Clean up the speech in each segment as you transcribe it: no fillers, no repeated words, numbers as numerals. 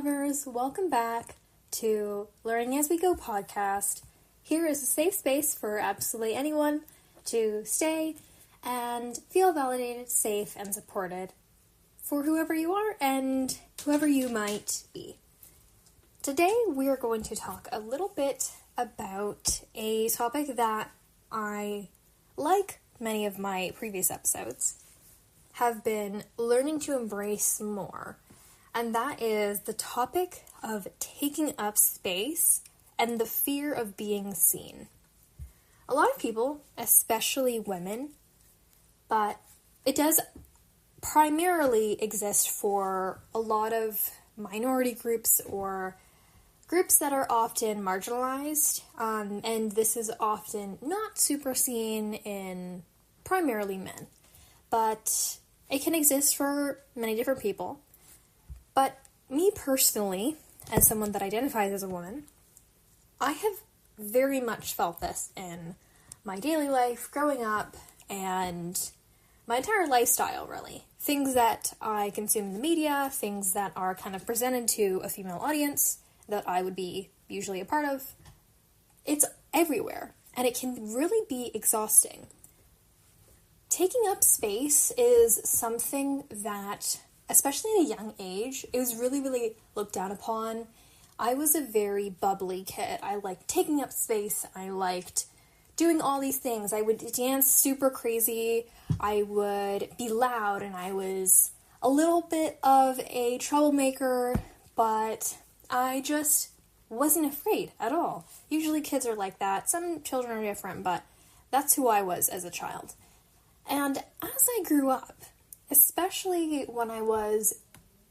lovers, welcome back to Learning As We Go podcast. Here is a safe space for absolutely anyone to stay and feel validated, safe, and supported for whoever you are and whoever you might be. Today we are going to talk a little bit about a topic that I, like many of my previous episodes, have been learning to embrace more. And that is the topic of taking up space and the fear of being seen. A lot of people, especially women, but it does primarily exist for a lot of minority groups or groups that are often marginalized, and this is often not super seen in primarily men, but it can exist for many different people. But me personally, as someone that identifies as a woman, I have very much felt this in my daily life, growing up, and my entire lifestyle, really. Things that I consume in the media, things that are kind of presented to a female audience that I would be usually a part of. It's everywhere, and it can really be exhausting. Taking up space is something that, especially at a young age, it was really looked down upon. I was a very bubbly kid. I liked taking up space. I liked doing all these things. I would dance super crazy. I would be loud, and I was a little bit of a troublemaker, but I just wasn't afraid at all. Usually kids are like that. Some children are different, but that's who I was as a child. And as I grew up, especially when I was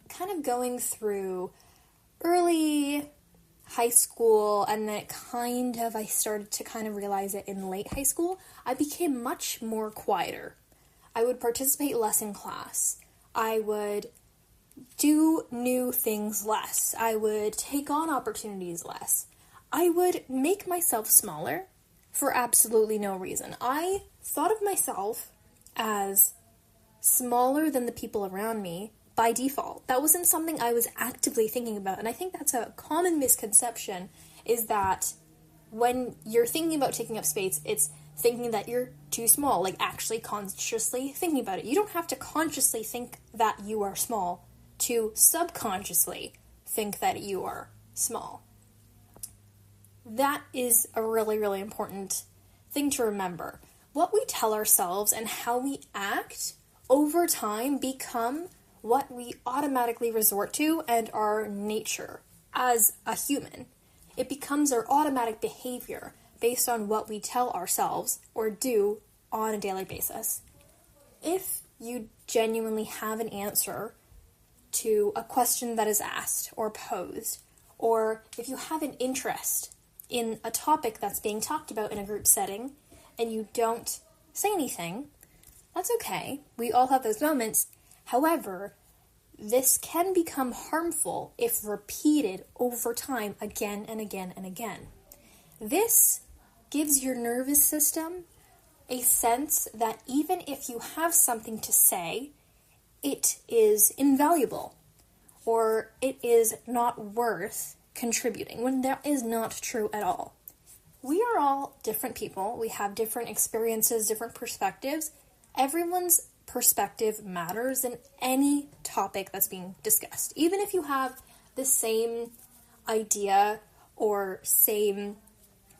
kind of going through early high school, and then I started to kind of realize it in late high school, I became much more quieter. I would participate less in class. I would do new things less. I would take on opportunities less. I would make myself smaller for absolutely no reason. I thought of myself as smaller than the people around me by default. That wasn't something I was actively thinking about, and I think that's a common misconception, is that when you're thinking about taking up space, it's thinking that you're too small, like actually consciously thinking about it. You don't have to consciously think that you are small to subconsciously think that you are small. That is a really important thing to remember. What we tell ourselves and how we act over time become what we automatically resort to and our nature as a human. It becomes our automatic behavior based on what we tell ourselves or do on a daily basis. If you genuinely have an answer to a question that is asked or posed, or if you have an interest in a topic that's being talked about in a group setting and you don't say anything, that's okay. We all have those moments. However, this can become harmful if repeated over time again and again and again. This gives your nervous system a sense that even if you have something to say, it is invaluable or it is not worth contributing, when that is not true at all. We are all different people. We have different experiences, different perspectives. Everyone's perspective matters in any topic that's being discussed. Even if you have the same idea or same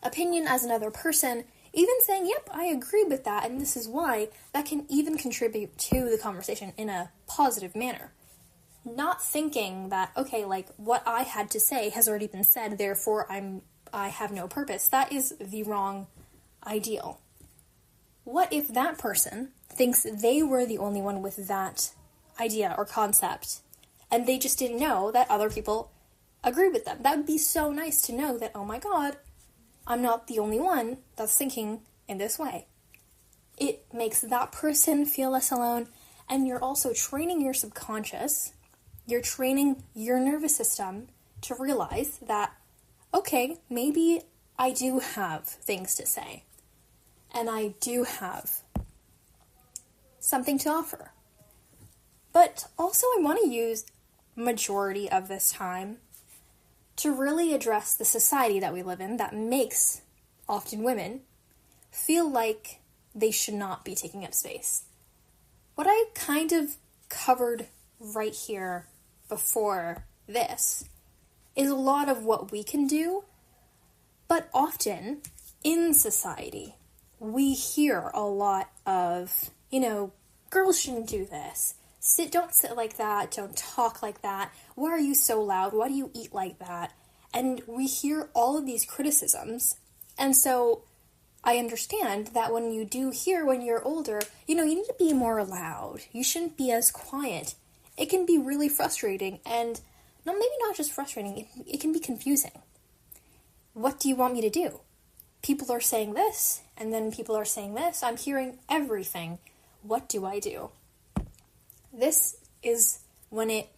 opinion as another person, even saying, yep, I agree with that, and this is why, that can even contribute to the conversation in a positive manner. Not thinking that, okay, like, what I had to say has already been said, therefore I have no purpose. That is the wrong ideal. What if that person thinks they were the only one with that idea or concept, and they just didn't know that other people agree with them? That would be so nice to know that, oh my god, I'm not the only one that's thinking in this way. It makes that person feel less alone, and you're also training your subconscious, you're training your nervous system to realize that, okay, maybe I do have things to say, and I do have something to offer. But also I want to use majority of this time to really address the society that we live in that makes often women feel like they should not be taking up space. What I kind of covered right here before this is a lot of what we can do, but often in society, we hear a lot of, girls shouldn't do this. Don't sit like that. Don't talk like that. Why are you so loud? Why do you eat like that? And we hear all of these criticisms. And so I understand that when you're older, you need to be more loud. You shouldn't be as quiet. It can be really frustrating, and maybe not just frustrating, it can be confusing. What do you want me to do? People are saying this, and then people are saying this. I'm hearing everything. What do I do? This is when it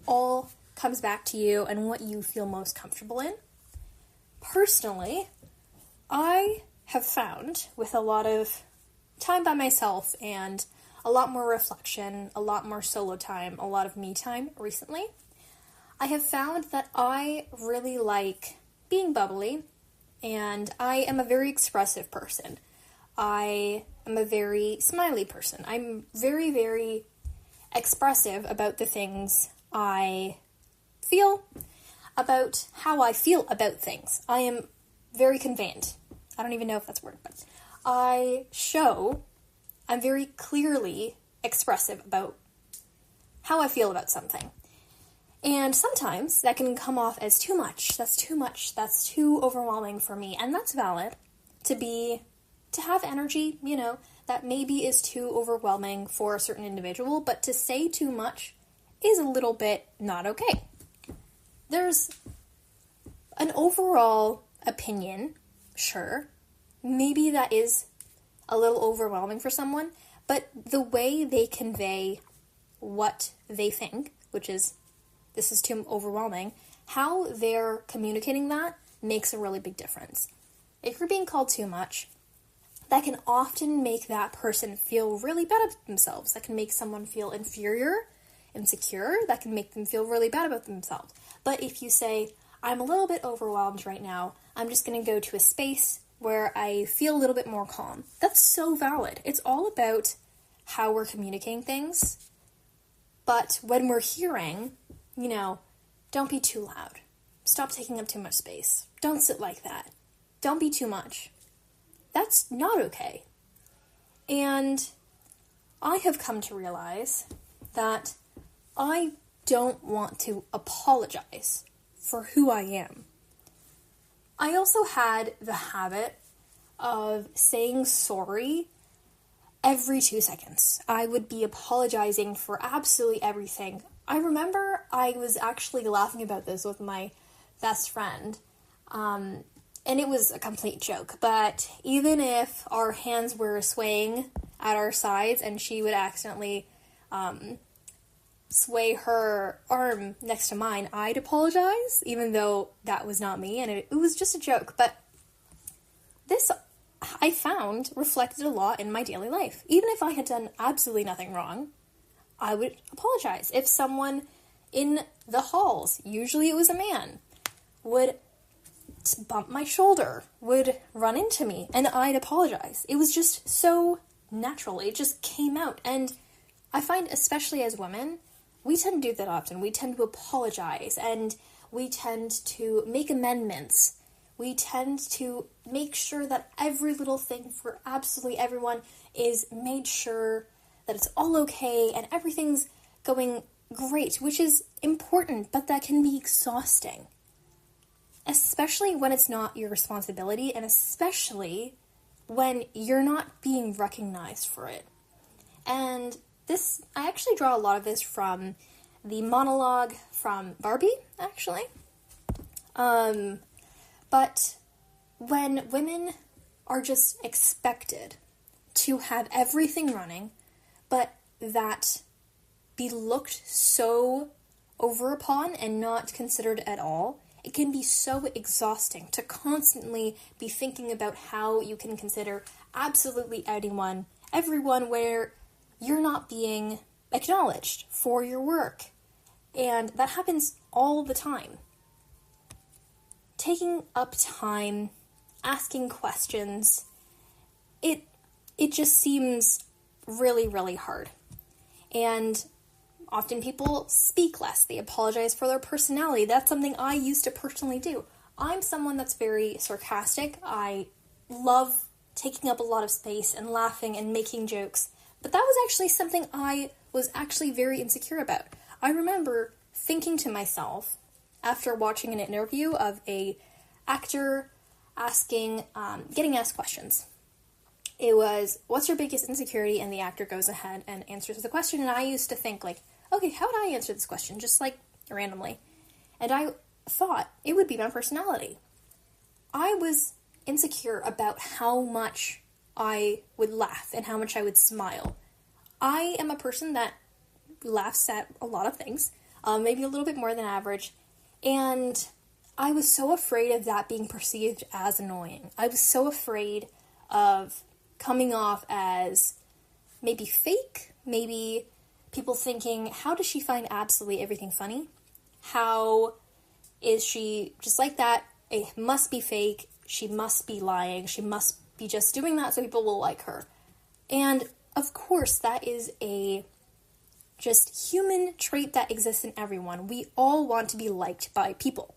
all comes back to you and what you feel most comfortable in. Personally, I have found with a lot of time by myself and a lot more reflection, a lot more solo time, a lot of me time recently, I have found that I really like being bubbly, and I am a very expressive person. I am a very smiley person. I'm very, very expressive about the things I feel, about how I feel about things. I am very conveyant. I don't even know if that's a word, but I'm very clearly expressive about how I feel about something. And sometimes that can come off as too much. That's too overwhelming for me. And that's valid to have energy, that maybe is too overwhelming for a certain individual, but to say too much is a little bit not okay. There's an overall opinion, sure, maybe that is a little overwhelming for someone, but the way they convey what they think, which is, this is too overwhelming, how they're communicating that makes a really big difference. If you're being called too much, that can often make that person feel really bad about themselves. That can make someone feel inferior, insecure. That can make them feel really bad about themselves. But if you say, I'm a little bit overwhelmed right now, I'm just going to go to a space where I feel a little bit more calm. That's so valid. It's all about how we're communicating things. But when we're hearing, don't be too loud. Stop taking up too much space. Don't sit like that. Don't be too much. That's not okay. And I have come to realize that I don't want to apologize for who I am. I also had the habit of saying sorry every 2 seconds. I would be apologizing for absolutely everything. I remember I was actually laughing about this with my best friend, and it was a complete joke, but even if our hands were swaying at our sides and she would accidentally sway her arm next to mine, I'd apologize, even though that was not me, and it was just a joke. But this, I found, reflected a lot in my daily life. Even if I had done absolutely nothing wrong, I would apologize. If someone in the halls, usually it was a man, would bump my shoulder, would run into me, and I'd apologize. It was just so natural. It just came out. And I find, especially as women, we tend to do that often. We tend to apologize, and we tend to make amendments. We tend to make sure that every little thing for absolutely everyone is made sure that it's all okay and everything's going great, which is important, but that can be exhausting. Especially when it's not your responsibility, and especially when you're not being recognized for it. And this, I actually draw a lot of this from the monologue from Barbie, actually. But when women are just expected to have everything running, but that be looked so over upon and not considered at all, it can be so exhausting to constantly be thinking about how you can consider absolutely everyone where you're not being acknowledged for your work. And that happens all the time. Taking up time, asking questions, it just seems really, really hard. And often people speak less. They apologize for their personality. That's something I used to personally do. I'm someone that's very sarcastic. I love taking up a lot of space and laughing and making jokes. But that was actually something I was actually very insecure about. I remember thinking to myself, after watching an interview of a actor getting asked questions. It was, what's your biggest insecurity? And the actor goes ahead and answers the question. And I used to think, like, okay, how would I answer this question? Just, like, randomly. And I thought it would be my personality. I was insecure about how much I would laugh and how much I would smile. I am a person that laughs at a lot of things, maybe a little bit more than average. And I was so afraid of that being perceived as annoying. I was so afraid of coming off as maybe fake, maybe people thinking, how does she find absolutely everything funny? How is she just like that? It must be fake. She must be lying. She must be just doing that so people will like her. And of course, that is a just human trait that exists in everyone. We all want to be liked by people.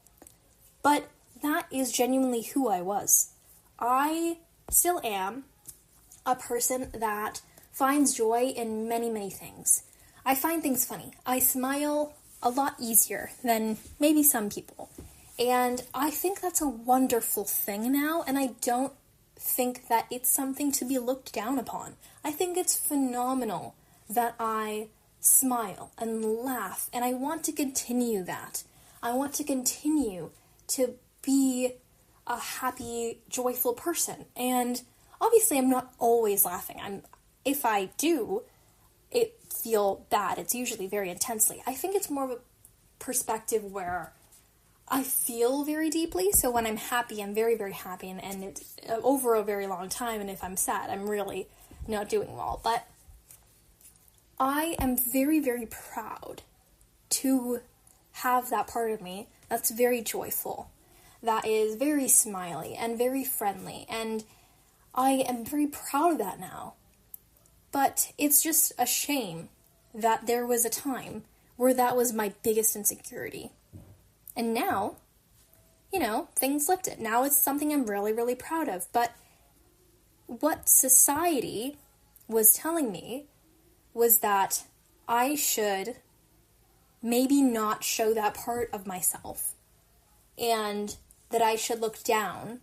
But that is genuinely who I was. I still am a person that finds joy in many, many things. I find things funny. I smile a lot easier than maybe some people. And I think that's a wonderful thing now, and I don't think that it's something to be looked down upon. I think it's phenomenal that I smile and laugh, and I want to continue that. I want to continue to be a happy, joyful person. And obviously, I'm not always laughing. If I do, it feel bad. It's usually very intensely. I think it's more of a perspective where I feel very deeply. So when I'm happy, I'm very, very happy, and it's over a very long time. And if I'm sad, I'm really not doing well. But I am very, very proud to have that part of me that's very joyful, that is very smiley and very friendly, and I am very proud of that now. But it's just a shame that there was a time where that was my biggest insecurity. And now, things lifted. Now it's something I'm really, really proud of. But what society was telling me was that I should maybe not show that part of myself, and that I should look down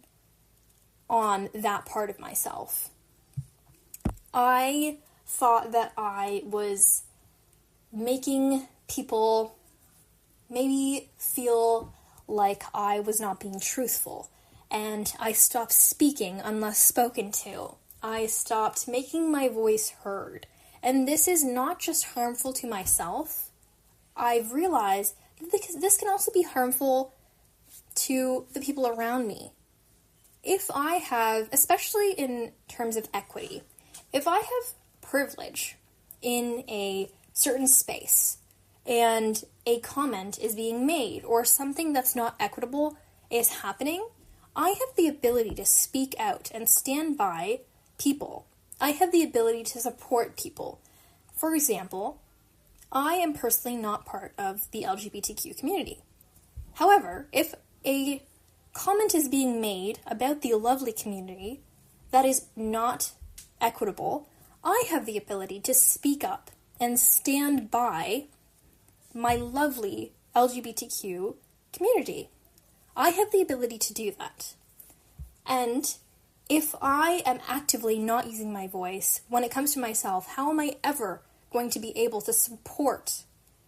on that part of myself. I thought that I was making people maybe feel like I was not being truthful, and I stopped speaking unless spoken to. I stopped making my voice heard. And this is not just harmful to myself. I've realized that this can also be harmful to the people around me. If I have, especially in terms of equity, if I have privilege in a certain space and a comment is being made or something that's not equitable is happening, I have the ability to speak out and stand by people. I have the ability to support people. For example, I am personally not part of the LGBTQ community. However, if a comment is being made about the lovely community that is not equitable, I have the ability to speak up and stand by my lovely LGBTQ community. I have the ability to do that. And if I am actively not using my voice when it comes to myself, how am I ever going to be able to support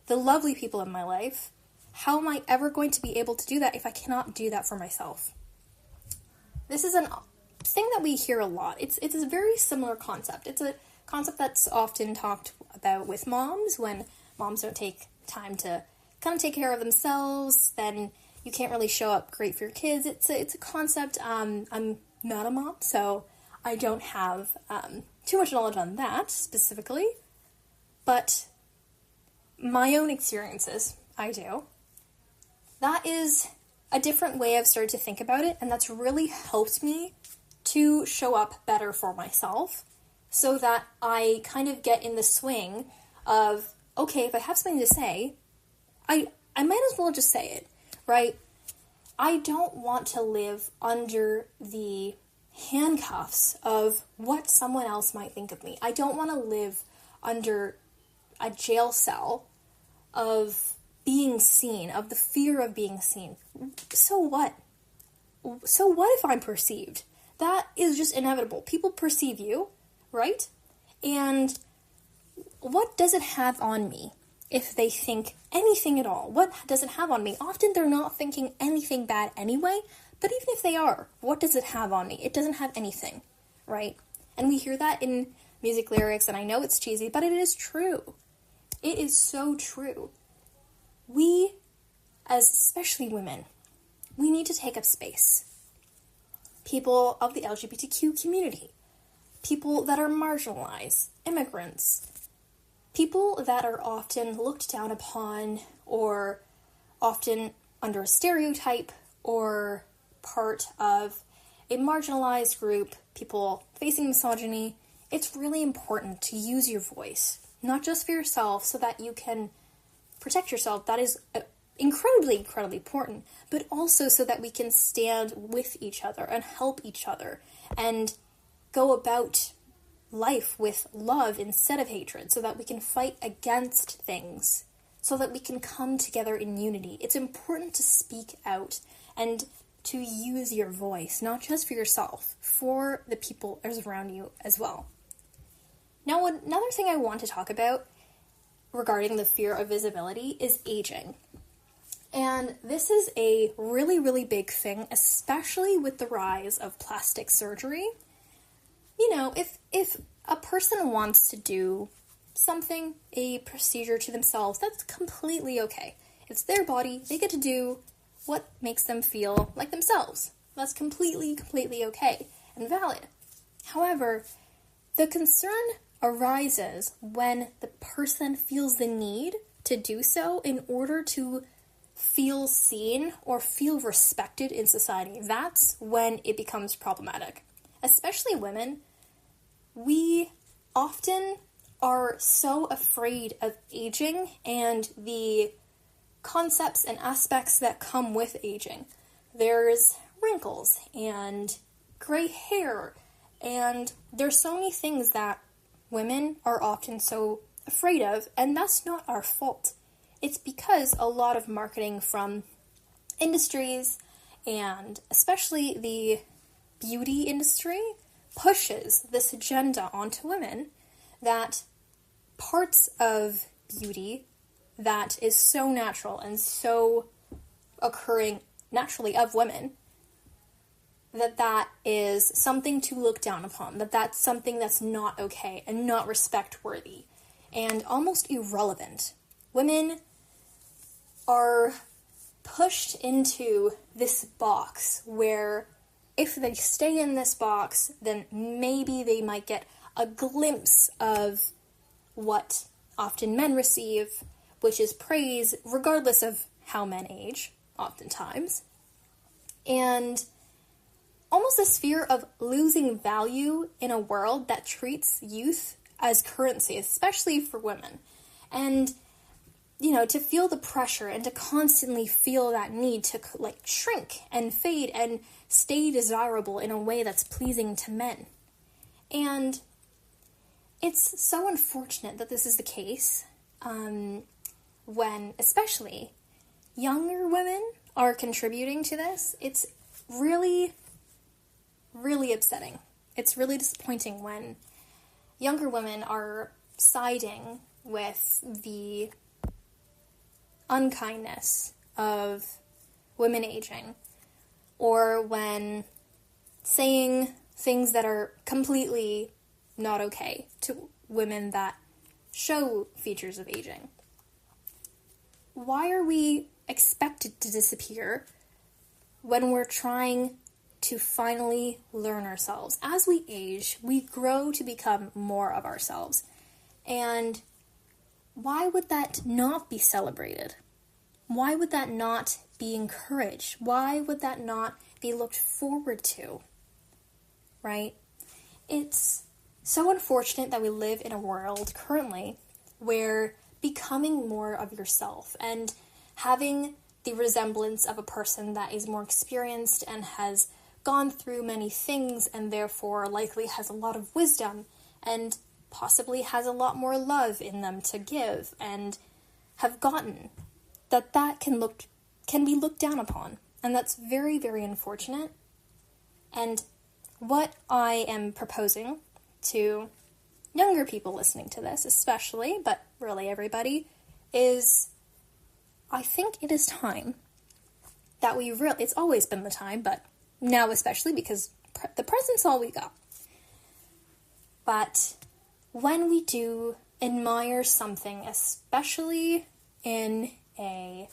the lovely people in my life? How am I ever going to be able to do that if I cannot do that for myself? This is a thing that we hear a lot. It's a very similar concept. It's a concept that's often talked about with moms. When moms don't take time to kind of take care of themselves, then you can't really show up great for your kids. It's a concept. I'm not a mom, so I don't have too much knowledge on that specifically. But my own experiences, I do. That is a different way I've started to think about it, and that's really helped me to show up better for myself, so that I kind of get in the swing of, okay, if I have something to say, I might as well just say it, right? I don't want to live under the handcuffs of what someone else might think of me. I don't want to live under a jail cell of being seen, of the fear of being seen. So what? So what if I'm perceived? That is just inevitable. People perceive you, right? And what does it have on me if they think anything at all? What does it have on me? Often they're not thinking anything bad anyway, but even if they are, what does it have on me? It doesn't have anything, right? And we hear that in music lyrics, and I know it's cheesy, but it is true. It is so true. We, as especially women, we need to take up space. People of the LGBTQ community, people that are marginalized, immigrants, people that are often looked down upon or often under a stereotype or part of a marginalized group, people facing misogyny. It's really important to use your voice, not just for yourself so that you can protect yourself. That is incredibly, incredibly important, but also so that we can stand with each other and help each other and go about life with love instead of hatred, so that we can fight against things, so that we can come together in unity. It's important to speak out and to use your voice, not just for yourself, for the people around you as well. Now, another thing I want to talk about regarding the fear of visibility is aging. And this is a really, really big thing, especially with the rise of plastic surgery. You know, if a person wants to do something, a procedure to themselves, that's completely okay. It's their body. They get to do what makes them feel like themselves. That's completely, completely okay and valid. However, the concern arises when the person feels the need to do so in order to feel seen or feel respected in society. That's when it becomes problematic. Especially women, we often are so afraid of aging and the concepts and aspects that come with aging. There's wrinkles and gray hair, and there's so many things that women are often so afraid of, and that's not our fault. It's because a lot of marketing from industries, and especially the beauty industry, pushes this agenda onto women that parts of beauty that is so natural and so occurring naturally of women, that is something to look down upon, that's something that's not okay and not respect-worthy and almost irrelevant. Women are pushed into this box where if they stay in this box, then maybe they might get a glimpse of what often men receive, which is praise regardless of how men age, oftentimes. And almost this fear of losing value in a world that treats youth as currency, especially for women. And, you know, to feel the pressure and to constantly feel that need to, like, shrink and fade and stay desirable in a way that's pleasing to men. And it's so unfortunate that this is the case when, especially, younger women are contributing to this. It's really, really upsetting. It's really disappointing when younger women are siding with the unkindness of women aging, or when saying things that are completely not okay to women that show features of aging. Why are we expected to disappear when we're trying to finally learn ourselves? As we age, we grow to become more of ourselves. And why would that not be celebrated? why would that not be encouraged? Why would that not be looked forward to? Right? It's so unfortunate that we live in a world currently where becoming more of yourself and having the resemblance of a person that is more experienced and has gone through many things and therefore likely has a lot of wisdom and possibly has a lot more love in them to give and have gotten, that can be looked down upon. And that's very, very unfortunate. And what I am proposing to younger people listening to this, especially, but really everybody, is I think it is time that it's always been the time, but now especially because the present's all we got. But when we do admire something, especially in a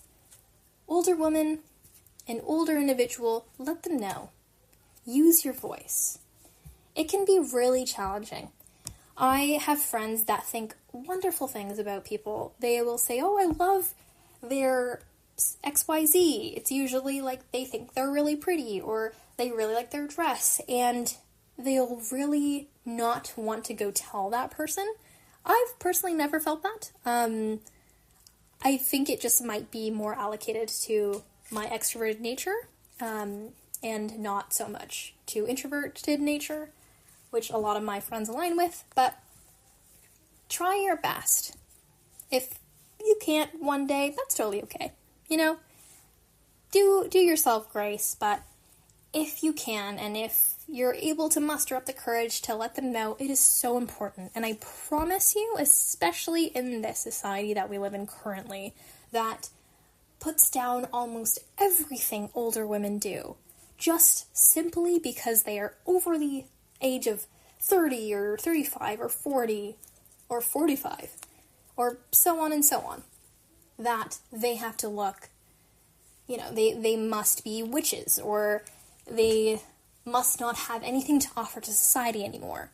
older woman, an older individual, let them know. Use your voice. It can be really challenging. I have friends that think wonderful things about people. They will say, oh, I love their XYZ. It's usually like they think they're really pretty or they really like their dress, and they'll really not want to go tell that person. I've personally never felt that. I think it just might be more allocated to my extroverted nature, and not so much to introverted nature, which a lot of my friends align with, but try your best. If you can't one day, that's totally okay. Do yourself grace, but if you can, and if you're able to muster up the courage to let them know, it is so important. And I promise you, especially in this society that we live in currently, that puts down almost everything older women do, just simply because they are over the age of 30 or 35 or 40 or 45 or so on and so on, that they have to look, they must be witches, or they must not have anything to offer to society anymore.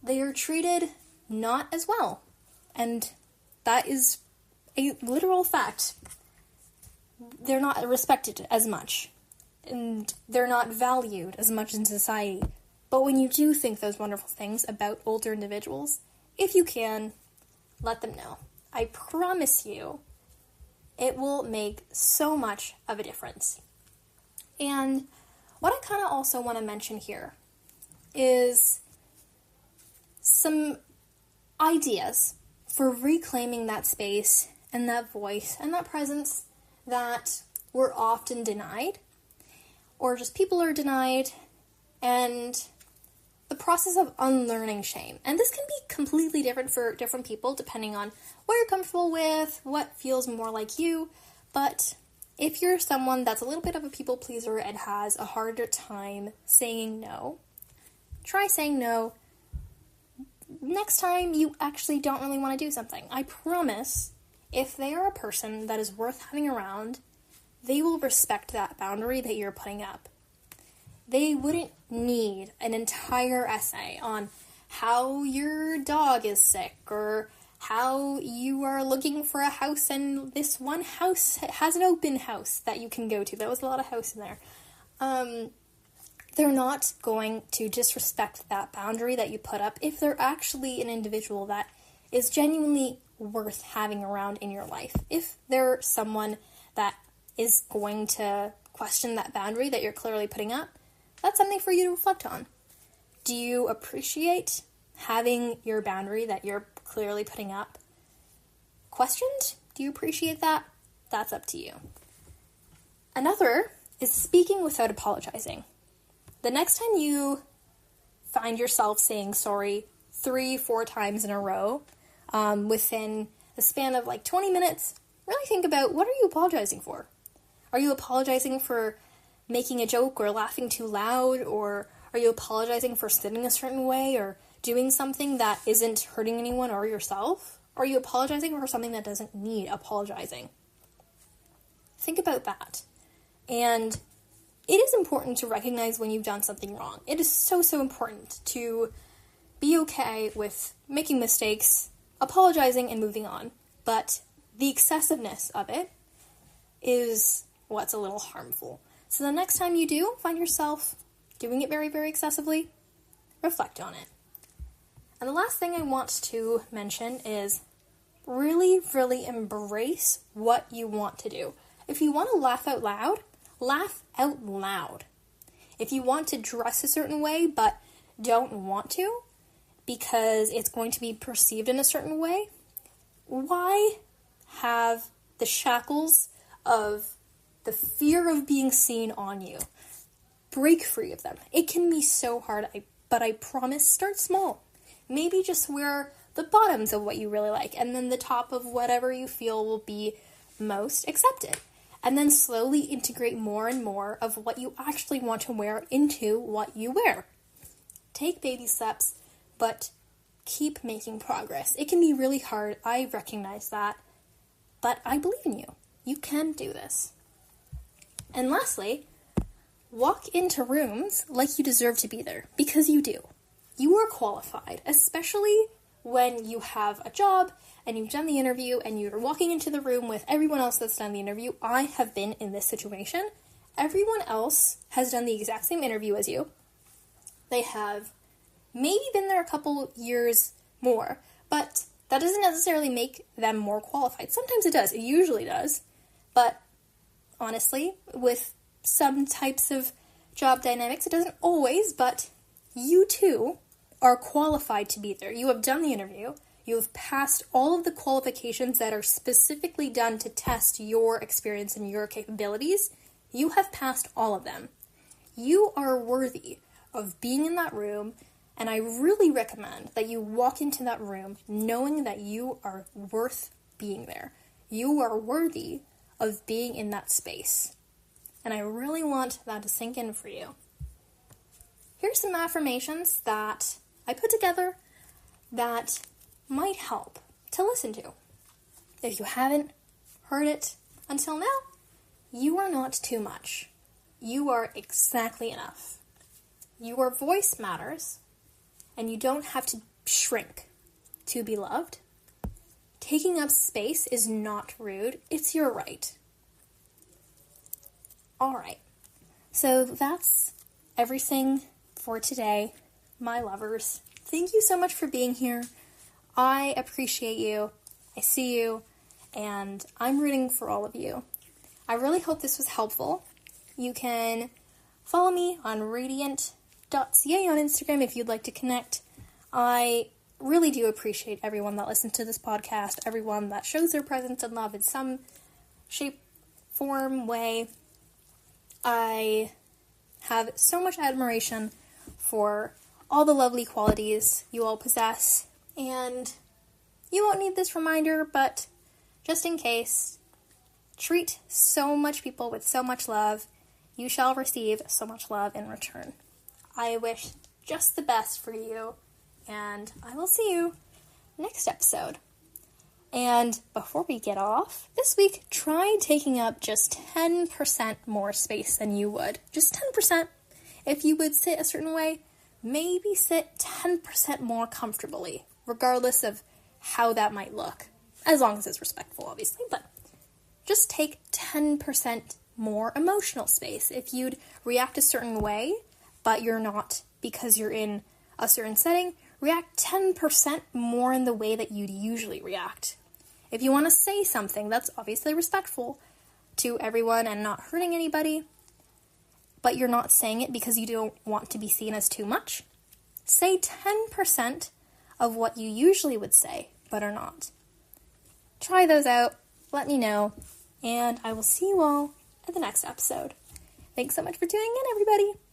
They are treated not as well, and that is a literal fact. They're not respected as much, and they're not valued as much in society. But when you do think those wonderful things about older individuals, if you can, let them know. I promise you, it will make so much of a difference. And what I kind of also want to mention here is some ideas for reclaiming that space and that voice and that presence that we're often denied, or just people are denied, and the process of unlearning shame. And this can be completely different for different people depending on what you're comfortable with, what feels more like you, but if you're someone that's a little bit of a people pleaser and has a harder time saying no, try saying no next time you actually don't really want to do something. I promise, if they are a person that is worth having around, they will respect that boundary that you're putting up. They wouldn't need an entire essay on how your dog is sick, or how you are looking for a house and this one house has an open house that you can go to. There was a lot of house in there. They're not going to disrespect that boundary that you put up if they're actually an individual that is genuinely worth having around in your life. If they're someone that is going to question that boundary that you're clearly putting up, that's something for you to reflect on. Do you appreciate having your boundary that you're clearly putting up questioned? Do you appreciate that? That's up to you. Another is speaking without apologizing. The next time you find yourself saying sorry 3-4 times in a row, within the span of 20 minutes, really think about, what are you apologizing for? Are you apologizing for making a joke or laughing too loud, or are you apologizing for sitting a certain way or doing something that isn't hurting anyone or yourself? Are you apologizing for something that doesn't need apologizing? Think about that. And it is important to recognize when you've done something wrong. It is so, so important to be okay with making mistakes, apologizing, and moving on. But the excessiveness of it is what's a little harmful. So the next time you do find yourself doing it very, very excessively, reflect on it. And the last thing I want to mention is really, really embrace what you want to do. If you want to laugh out loud, laugh out loud. If you want to dress a certain way but don't want to because it's going to be perceived in a certain way, why have the shackles of the fear of being seen on you? Break free of them. It can be so hard, but I promise, start small. Maybe just wear the bottoms of what you really like, and then the top of whatever you feel will be most accepted. And then slowly integrate more and more of what you actually want to wear into what you wear. Take baby steps, but keep making progress. It can be really hard, I recognize that, but I believe in you. You can do this. And lastly, walk into rooms like you deserve to be there, because you do. You are qualified, especially when you have a job and you've done the interview and you're walking into the room with everyone else that's done the interview. I have been in this situation. Everyone else has done the exact same interview as you. They have maybe been there a couple years more, but that doesn't necessarily make them more qualified. Sometimes it does. It usually does. But honestly, with some types of job dynamics, it doesn't always, but you too are qualified to be there. You have done the interview. You have passed all of the qualifications that are specifically done to test your experience and your capabilities. You have passed all of them. You are worthy of being in that room, and I really recommend that you walk into that room knowing that you are worth being there. You are worthy of being in that space. And I really want that to sink in for you. Here's some affirmations that I put together that might help to listen to. If you haven't heard it until now, you are not too much. You are exactly enough. Your voice matters, and you don't have to shrink to be loved. Taking up space is not rude, it's your right. Alright, so that's everything for today, my lovers. Thank you so much for being here. I appreciate you, I see you, and I'm rooting for all of you. I really hope this was helpful. You can follow me on radiant.ca on Instagram if you'd like to connect. I really do appreciate everyone that listens to this podcast, everyone that shows their presence and love in some shape, form, way. I have so much admiration for all the lovely qualities you all possess, and you won't need this reminder, but just in case, treat so much people with so much love, you shall receive so much love in return. I wish just the best for you, and I will see you next episode. And before we get off, this week, try taking up just 10% more space than you would. Just 10%. If you would sit a certain way, maybe sit 10% more comfortably, regardless of how that might look. As long as it's respectful, obviously, but just take 10% more emotional space. If you'd react a certain way, but you're not because you're in a certain setting, react 10% more in the way that you'd usually react. If you want to say something that's obviously respectful to everyone and not hurting anybody, but you're not saying it because you don't want to be seen as too much, say 10% of what you usually would say, but are not. Try those out, let me know, and I will see you all at the next episode. Thanks so much for tuning in, everybody!